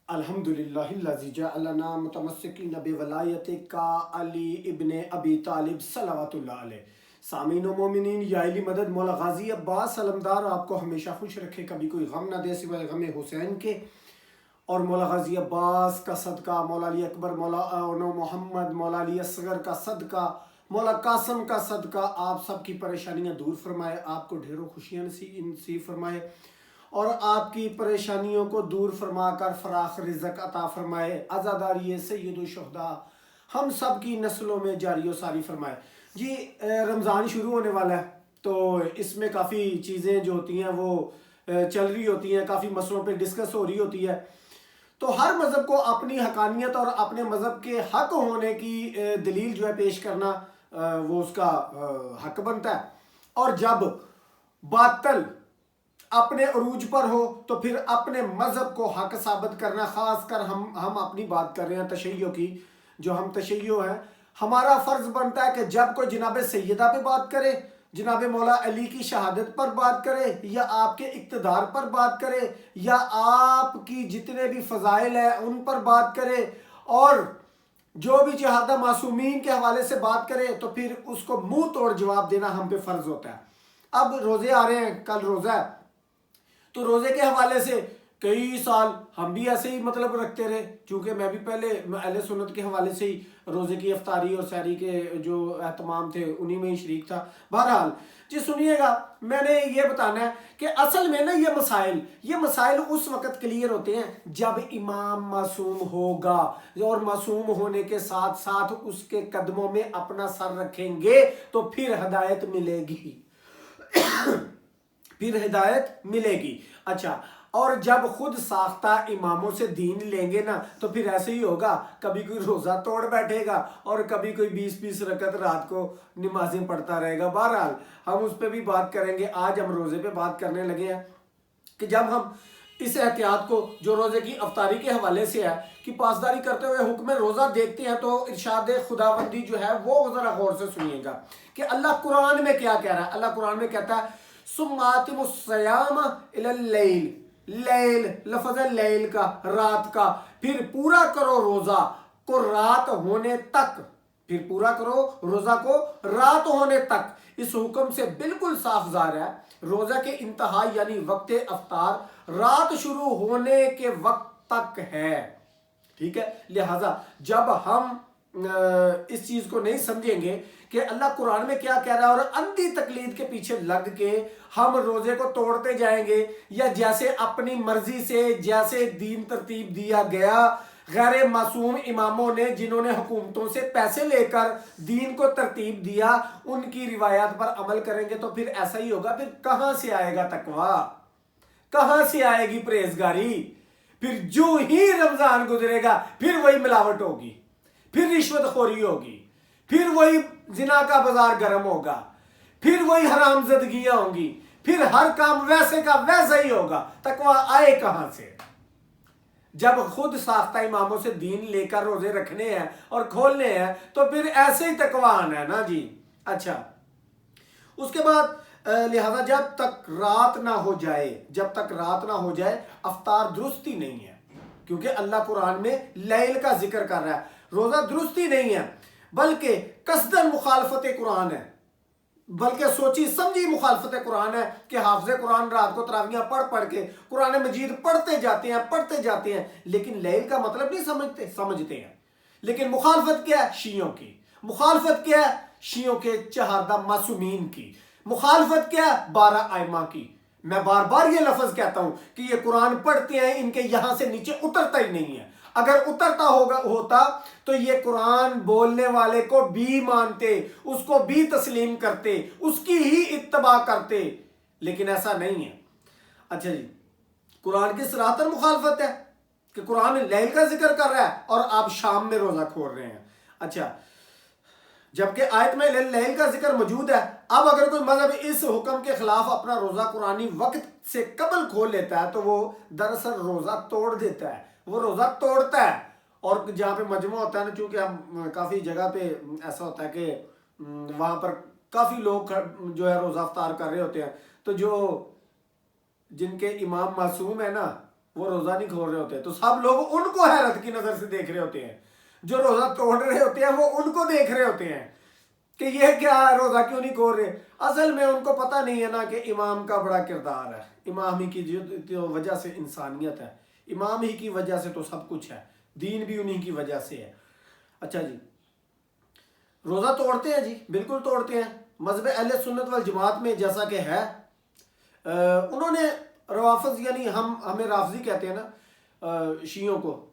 الحمدللہ الذی جعلنا متمسکین بولایت کا علی ابن ابی طالب صلوات اللہ علیہ۔ سامعین و مومنین، یا علی مدد مولا غازی عباس علمدار آپ کو ہمیشہ خوش رکھے، کبھی کوئی غم نہ دے سوائے غم حسین کے۔ اور مولا غازی عباس کا صدقہ، مولا علی اکبر، مولا محمد، مولا علی اصغر کا صدقہ، مولا قاسم کا صدقہ آپ سب کی پریشانیاں دور فرمائے، آپ کو ڈھیروں خوشیاں نصیب فرمائے، اور آپ کی پریشانیوں کو دور فرما کر فراخ رزق عطا فرمائے، عزاداری سید الشہداء ہم سب کی نسلوں میں جاری و ساری فرمائے۔ جی رمضان شروع ہونے والا ہے، تو اس میں کافی چیزیں جو ہوتی ہیں وہ چل رہی ہوتی ہیں، کافی مسئلوں پہ ڈسکس ہو رہی ہوتی ہے۔ تو ہر مذہب کو اپنی حقانیت اور اپنے مذہب کے حق ہونے کی دلیل جو ہے پیش کرنا وہ اس کا حق بنتا ہے، اور جب باطل اپنے عروج پر ہو تو پھر اپنے مذہب کو حق ثابت کرنا، خاص کر ہم اپنی بات کر رہے ہیں تشیع کی، جو ہم تشیع ہیں، ہمارا فرض بنتا ہے کہ جب کوئی جناب سیدہ پہ بات کرے، جناب مولا علی کی شہادت پر بات کرے، یا آپ کے اقتدار پر بات کرے، یا آپ کی جتنے بھی فضائل ہیں ان پر بات کرے، اور جو بھی شہادہ معصومین کے حوالے سے بات کرے، تو پھر اس کو منہ توڑ جواب دینا ہم پہ فرض ہوتا ہے۔ اب روزے آ رہے ہیں، کل روزہ ہے، تو روزے کے حوالے سے کئی سال ہم بھی ایسے ہی مطلب رکھتے رہے، چونکہ میں بھی پہلے اہل سنت کے حوالے سے ہی روزے کی افطاری اور سحری کے جو اہتمام تھے انہی میں ہی شریک تھا۔ بہرحال جی سنیے گا، میں نے یہ بتانا ہے کہ اصل میں نا یہ مسائل اس وقت کلیئر ہوتے ہیں جب امام معصوم ہوگا، اور معصوم ہونے کے ساتھ ساتھ اس کے قدموں میں اپنا سر رکھیں گے تو پھر ہدایت ملے گی، پھر ہدایت ملے گی۔ اچھا، اور جب خود ساختہ اماموں سے دین لیں گے نا تو پھر ایسے ہی ہوگا، کبھی کوئی روزہ توڑ بیٹھے گا اور کبھی کوئی 20 رکعت رات کو نمازیں پڑھتا رہے گا۔ بہرحال ہم اس پہ بھی بات کریں گے، آج ہم روزے پہ بات کرنے لگے ہیں کہ جب ہم اس احتیاط کو جو روزے کی افطاری کے حوالے سے ہے کہ پاسداری کرتے ہوئے حکم روزہ دیکھتے ہیں، تو ارشاد خداوندی جو ہے وہ ذرا غور سے سنیے گا کہ اللہ قرآن میں کیا کہہ رہا ہے۔ اللہ قرآن میں کہتا ہے ثم اتموا الصیام الی اللیل، لیل لفظ ہے لیل کا، رات کا، پھر پورا کرو روزہ کو رات ہونے تک، پھر پورا کرو روزہ کو رات ہونے تک۔ اس حکم سے بالکل صاف ظاہر ہے روزہ کے انتہا یعنی وقت افطار رات شروع ہونے کے وقت تک ہے، ٹھیک ہے۔ لہٰذا جب ہم اس چیز کو نہیں سمجھیں گے کہ اللہ قرآن میں کیا کہہ رہا ہے، اور اندھی تقلید کے پیچھے لگ کے ہم روزے کو توڑتے جائیں گے، یا جیسے اپنی مرضی سے جیسے دین ترتیب دیا گیا، غیر معصوم اماموں نے جنہوں نے حکومتوں سے پیسے لے کر دین کو ترتیب دیا، ان کی روایات پر عمل کریں گے تو پھر ایسا ہی ہوگا۔ پھر کہاں سے آئے گا تقویٰ، کہاں سے آئے گی پرہیزگاری؟ پھر جو ہی رمضان گزرے گا پھر وہی ملاوٹ ہوگی، پھر رشوت خوری ہوگی، پھر وہی زنا کا بازار گرم ہوگا، پھر وہی حرام زدگیاں ہوں گی، پھر ہر کام ویسے کا ویسا ہی ہوگا۔ تقویٰ آئے کہاں سے؟ جب خود ساختہ اماموں سے دین لے کر روزے رکھنے ہیں اور کھولنے ہیں تو پھر ایسے ہی تقویٰ آنا ہے نا جی۔ اچھا، اس کے بعد لہذا جب تک رات نہ ہو جائے افطار درستی نہیں ہے، کیونکہ اللہ قرآن میں لیل کا ذکر کر رہا ہے، روزہ درستی نہیں ہے، بلکہ قصداً مخالفت قرآن ہے، بلکہ سوچی سمجھی مخالفت قرآن ہے کہ حافظ قرآن رات کو تراویحاں پڑھ کے قرآن مجید پڑھتے جاتے ہیں لیکن لیل کا مطلب نہیں سمجھتے ہیں۔ لیکن مخالفت کیا ہے؟ شیعوں کی مخالفت کیا ہے؟ شیعوں کے چہاردہ معصومین کی مخالفت کیا ہے؟ 12 ائمہ کی۔ میں بار بار یہ لفظ کہتا ہوں کہ یہ قرآن پڑھتے ہیں، ان کے یہاں سے نیچے اترتا ہی نہیں ہے۔ اگر اترتا ہوتا تو یہ قرآن بولنے والے کو بھی مانتے، اس کو بھی تسلیم کرتے، اس کی ہی اتباع کرتے، لیکن ایسا نہیں ہے۔ اچھا جی، قرآن کی صراحتاً مخالفت ہے کہ قرآن لیل کا ذکر کر رہا ہے اور آپ شام میں روزہ کھول رہے ہیں۔ اچھا، جبکہ آیت میں لیل کا ذکر موجود ہے۔ اب اگر کوئی مذہب اس حکم کے خلاف اپنا روزہ قرآنی وقت سے قبل کھول لیتا ہے تو وہ دراصل روزہ توڑ دیتا ہے، وہ روزہ توڑتا ہے۔ اور جہاں پہ مجمع ہوتا ہے نا، چونکہ ہم کافی جگہ پہ ایسا ہوتا ہے کہ وہاں پر کافی لوگ جو ہے روزہ افطار کر رہے ہوتے ہیں، تو جن کے امام معصوم ہے نا وہ روزہ نہیں کھول رہے ہوتے، تو سب لوگ ان کو حیرت کی نظر سے دیکھ رہے ہوتے ہیں، جو روزہ توڑ رہے ہوتے ہیں وہ ان کو دیکھ رہے ہوتے ہیں کہ یہ کیا روزہ کیوں نہیں کھول رہے۔ اصل میں ان کو پتہ نہیں ہے نا کہ امام کا بڑا کردار ہے، امام ہی کی جو وجہ سے انسانیت ہے، امام ہی کی وجہ سے تو سب کچھ ہے، دین بھی انہی کی وجہ سے ہے۔ اچھا جی، روزہ توڑتے ہیں جی، بالکل توڑتے ہیں۔ مذہب اہل سنت والجماعت میں جیسا کہ ہے، انہوں نے روافض، یعنی ہمیں رافضی کہتے ہیں نا شیعوں کو،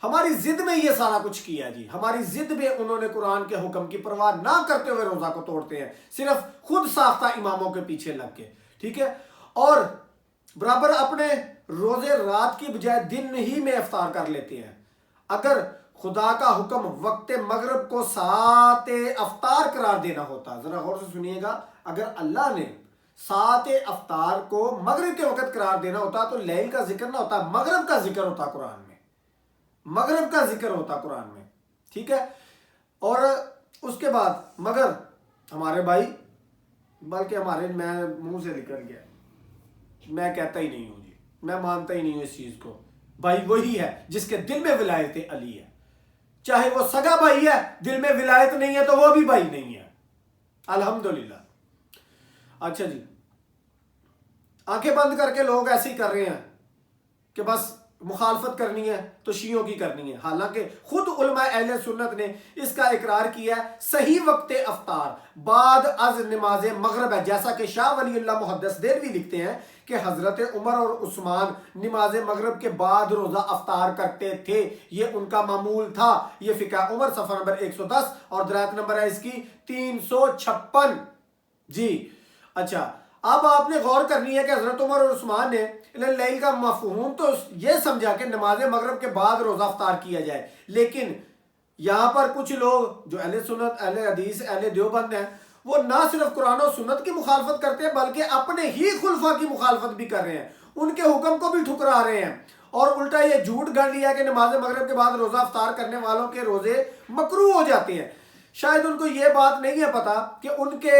ہماری ضد میں یہ سارا کچھ کیا جی، ہماری ضد میں انہوں نے قرآن کے حکم کی پرواہ نہ کرتے ہوئے روزہ کو توڑتے ہیں، صرف خود ساختہ اماموں کے پیچھے لگ کے، ٹھیک ہے، اور برابر اپنے روزے رات کی بجائے دن ہی میں افطار کر لیتے ہیں۔ اگر خدا کا حکم وقت مغرب کو ساعت افطار قرار دینا ہوتا، ذرا غور سے سنیے گا، اگر اللہ نے ساعت افطار کو مغرب کے وقت قرار دینا ہوتا تو لیل کا ذکر نہ ہوتا، مغرب کا ذکر ہوتا قرآن میں، مغرب کا ذکر ہوتا قرآن میں، ٹھیک ہے۔ اور اس کے بعد مگر ہمارے بھائی، بلکہ ہمارے، میں منہ سے نکل گیا، میں کہتا ہی نہیں ہوں جی، میں مانتا ہی نہیں ہوں اس چیز کو، بھائی وہی ہے جس کے دل میں ولایت علی ہے، چاہے وہ سگا بھائی ہے، دل میں ولایت نہیں ہے تو وہ بھی بھائی نہیں ہے، الحمدللہ۔ اچھا جی، آنکھیں بند کر کے لوگ ایسے ہی کر رہے ہیں کہ بس مخالفت کرنی ہے تو شیعوں کی کرنی ہے، حالانکہ خود علماء اہل سنت نے اس کا اقرار کیا ہے، صحیح وقت افطار بعد از نماز مغرب ہے، جیسا کہ شاہ ولی اللہ محدث دہلوی لکھتے ہیں کہ حضرت عمر اور عثمان نماز مغرب کے بعد روزہ افطار کرتے تھے، یہ ان کا معمول تھا۔ یہ فقہ عمر صفحہ نمبر 110 اور درایت نمبر ہے اس کی 356 جی۔ اچھا، اب آپ نے غور کرنی ہے کہ حضرت عمر اور عثمان نے لیل کا مفہوم تو یہ سمجھا کہ نماز مغرب کے بعد روزہ افطار کیا جائے، لیکن یہاں پر کچھ لوگ جو اہل سنت، اہل حدیث، اہل دیوبند ہیں، وہ نہ صرف قرآن و سنت کی مخالفت کرتے ہیں بلکہ اپنے ہی خلفاء کی مخالفت بھی کر رہے ہیں، ان کے حکم کو بھی ٹھکرا رہے ہیں، اور الٹا یہ جھوٹ گڑھ لیا کہ نماز مغرب کے بعد روزہ افطار کرنے والوں کے روزے مکروہ ہو جاتے ہیں۔ شاید ان کو یہ بات نہیں ہے پتا کہ ان کے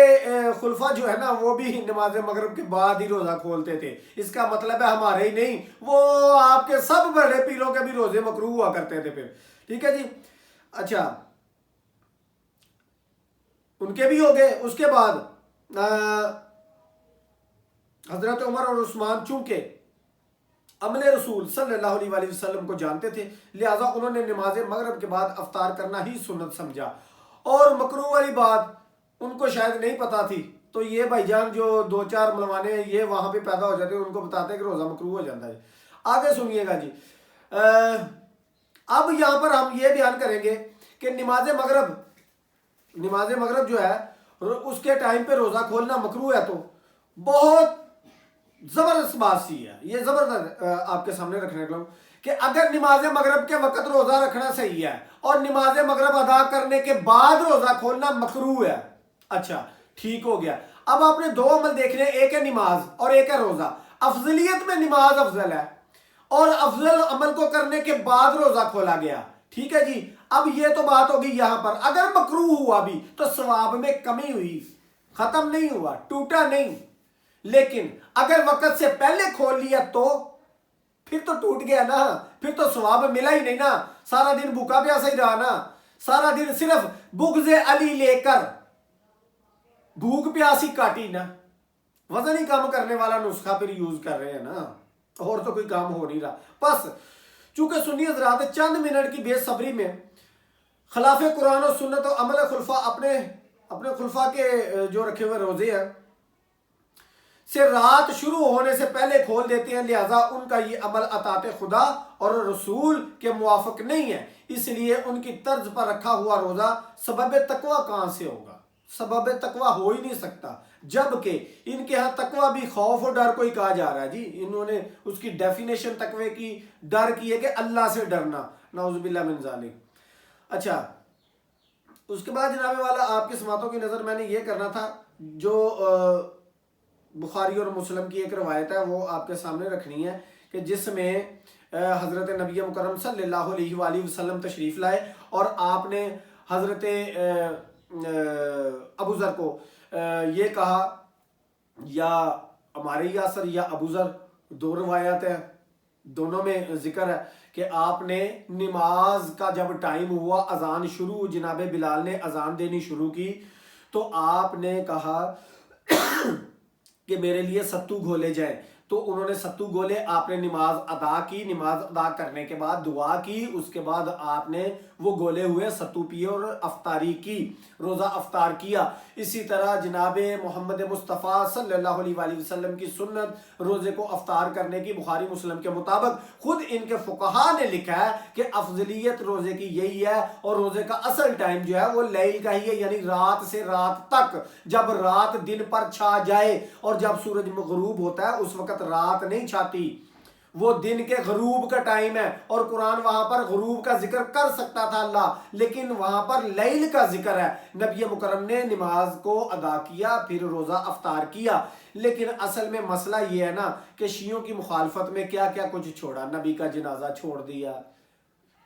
خلفاء جو ہے نا وہ بھی نماز مغرب کے بعد ہی روزہ کھولتے تھے، اس کا مطلب ہے ہمارے ہی نہیں، وہ آپ کے سب بڑے پیروں کے بھی روزے مکروہ ہوا کرتے تھے پھر، ٹھیک ہے جی۔ اچھا، ان کے بھی ہو گئے۔ اس کے بعد حضرت عمر اور عثمان چونکہ عمل رسول صلی اللہ علیہ وآلہ وسلم کو جانتے تھے، لہٰذا انہوں نے نماز مغرب کے بعد افطار کرنا ہی سنت سمجھا، اور مکروہ والی بات ان کو شاید نہیں پتا تھی، تو یہ بھائی جان جو دو چار ملوانے ہیں یہ وہاں پہ پیدا ہو جاتے ہیں، ان کو بتاتے ہیں کہ روزہ مکروہ ہو جاتا ہے۔ آگے سنیے گا جی، اب یہاں پر ہم یہ بیان کریں گے کہ نماز مغرب جو ہے اس کے ٹائم پہ روزہ کھولنا مکروہ ہے، تو بہت زبردست بات سی ہے، یہ زبردست آپ کے سامنے رکھنے کا کہ اگر نماز مغرب کے وقت روزہ رکھنا صحیح ہے اور نماز مغرب ادا کرنے کے بعد روزہ کھولنا مکروہ ہے، اچھا ٹھیک ہو گیا۔ اب آپ نے دو عمل دیکھنے، ایک ہے نماز اور ایک ہے روزہ، افضلیت میں نماز افضل ہے اور افضل عمل کو کرنے کے بعد روزہ کھولا گیا، ٹھیک ہے جی۔ اب یہ تو بات ہوگی یہاں پر، اگر مکروہ ہوا بھی تو ثواب میں کمی ہوئی، ختم نہیں ہوا، ٹوٹا نہیں، لیکن اگر وقت سے پہلے کھول لیا تو پھر تو ٹوٹ گیا نا، پھر تو ثواب ملا ہی نہیں نا، سارا دن بھوکا پیاسا ہی رہا نا، سارا دن صرف بغض علی لے کر بھوک پیاسی کاٹی نا، وزن ہی کم کرنے والا نسخہ پھر یوز کر رہے ہیں نا، اور تو کوئی کام ہو نہیں رہا۔ بس چونکہ سنی حضرات چند منٹ کی بے صبری میں خلاف قرآن و سنت و عمل خلفاء اپنے خلفاء کے جو رکھے ہوئے روزے ہیں سے رات شروع ہونے سے پہلے کھول دیتے ہیں، لہٰذا ان کا یہ عمل اطاعت خدا اور رسول کے موافق نہیں ہے، اس لیے ان کی طرز پر رکھا ہوا روزہ سبب تقوی کہاں سے ہوگا؟ سبب تقوی ہو ہی نہیں سکتا، جبکہ ان کے ہاں تقوی بھی خوف و ڈر کو ہی کہا جا رہا ہے جی، انہوں نے اس کی ڈیفینیشن تقوی کی ڈر کی ہے کہ اللہ سے ڈرنا، نعوذ باللہ من ذالک۔ اچھا، اس کے بعد جناب والا آپ کی سماعتوں کی نظر میں نے یہ کرنا تھا، جو بخاری اور مسلم کی ایک روایت ہے وہ آپ کے سامنے رکھنی ہے، کہ جس میں حضرت نبی مکرم صلی اللہ علیہ وآلہ وسلم تشریف لائے اور آپ نے حضرت ابو ذر کو یہ کہا، یا ہمارے یاسر یا ابو ذر، دو روایات ہیں، دونوں میں ذکر ہے کہ آپ نے نماز کا جب ٹائم ہوا، اذان شروع، جناب بلال نے اذان دینی شروع کی تو آپ نے کہا کہ میرے لیے ستو گھولے جائیں، تو انہوں نے ستو گھولے، آپ نے نماز ادا کی، نماز ادا کرنے کے بعد دعا کی، اس کے بعد آپ نے وہ گھولے ہوئے ستو پیے اور افطاری کی، روزہ افطار کیا۔ اسی طرح جناب محمد مصطفیٰ صلی اللہ علیہ وآلہ وسلم کی سنت روزے کو افطار کرنے کی بخاری مسلم کے مطابق خود ان کے فقہا نے لکھا ہے کہ افضلیت روزے کی یہی ہے، اور روزے کا اصل ٹائم جو ہے وہ لیل کا ہی ہے، یعنی رات سے رات تک، جب رات دن پر چھا جائے، اور جب سورج غروب ہوتا ہے اس وقت رات نہیں چھاتی، وہ دن کے غروب کا ٹائم ہے۔ اور قرآن وہاں پر غروب کا ذکر کر سکتا تھا اللہ، لیکن وہاں پر لیل کا ذکر ہے۔ نبی مکرم نے نماز کو ادا کیا، پھر روزہ افطار کیا، لیکن اصل میں مسئلہ یہ ہے نا کہ شیعوں کی مخالفت میں کیا کیا کچھ چھوڑا، نبی کا جنازہ چھوڑ دیا،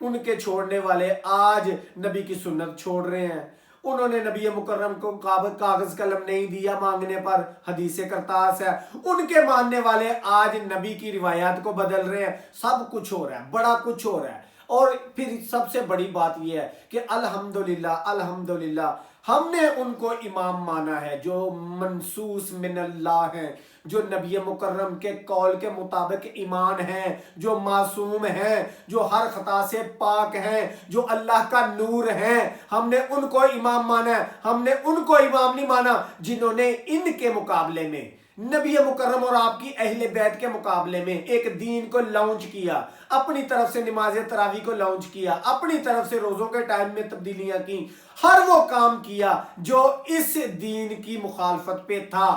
ان کے چھوڑنے والے آج نبی کی سنت چھوڑ رہے ہیں، انہوں نے نبی مکرم کو کاغذ قلم نہیں دیا مانگنے پر، حدیث کرتاس ہے، ان کے ماننے والے آج نبی کی روایات کو بدل رہے ہیں، سب کچھ ہو رہا ہے، بڑا کچھ ہو رہا ہے۔ اور پھر سب سے بڑی بات یہ ہے کہ الحمدللہ الحمدللہ ہم نے ان کو امام مانا ہے جو منصوص من اللہ ہیں، جو نبی مکرم کے قول کے مطابق ایمان ہیں، جو معصوم ہیں، جو ہر خطا سے پاک ہیں، جو اللہ کا نور ہیں، ہم نے ان کو امام مانا ہے۔ ہم نے ان کو امام نہیں مانا جنہوں نے ان کے مقابلے میں، نبی مکرم اور آپ کی اہل بیت کے مقابلے میں ایک دین کو لانچ کیا، اپنی طرف سے نماز تراویح کو لانچ کیا، اپنی طرف سے روزوں کے ٹائم میں تبدیلیاں کی، ہر وہ کام کیا جو اس دین کی مخالفت پہ تھا۔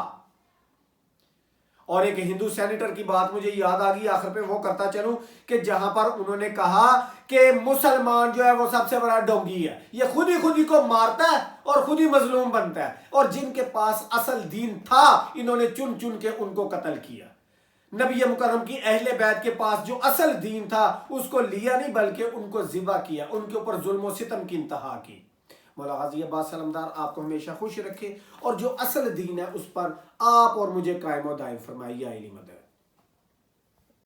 اور ایک ہندو سینیٹر کی بات مجھے یاد آ گئی، آخر پہ وہ کرتا چلوں، کہ جہاں پر انہوں نے کہا کہ مسلمان جو ہے وہ سب سے بڑا ڈونگی ہے، یہ خود ہی کو مارتا ہے اور خود ہی مظلوم بنتا ہے، اور جن کے پاس اصل دین تھا انہوں نے چن چن کے ان کو قتل کیا۔ نبی مکرم کی اہل بیت کے پاس جو اصل دین تھا اس کو لیا نہیں بلکہ ان کو ذبح کیا، ان کے اوپر ظلم و ستم کی انتہا کی۔ مولا غازی عباس علمدار آپ کو ہمیشہ خوش رکھے، اور جو اصل دین ہے اس پر آپ اور مجھے قائم و دائم فرمائے۔ یا علی مدد۔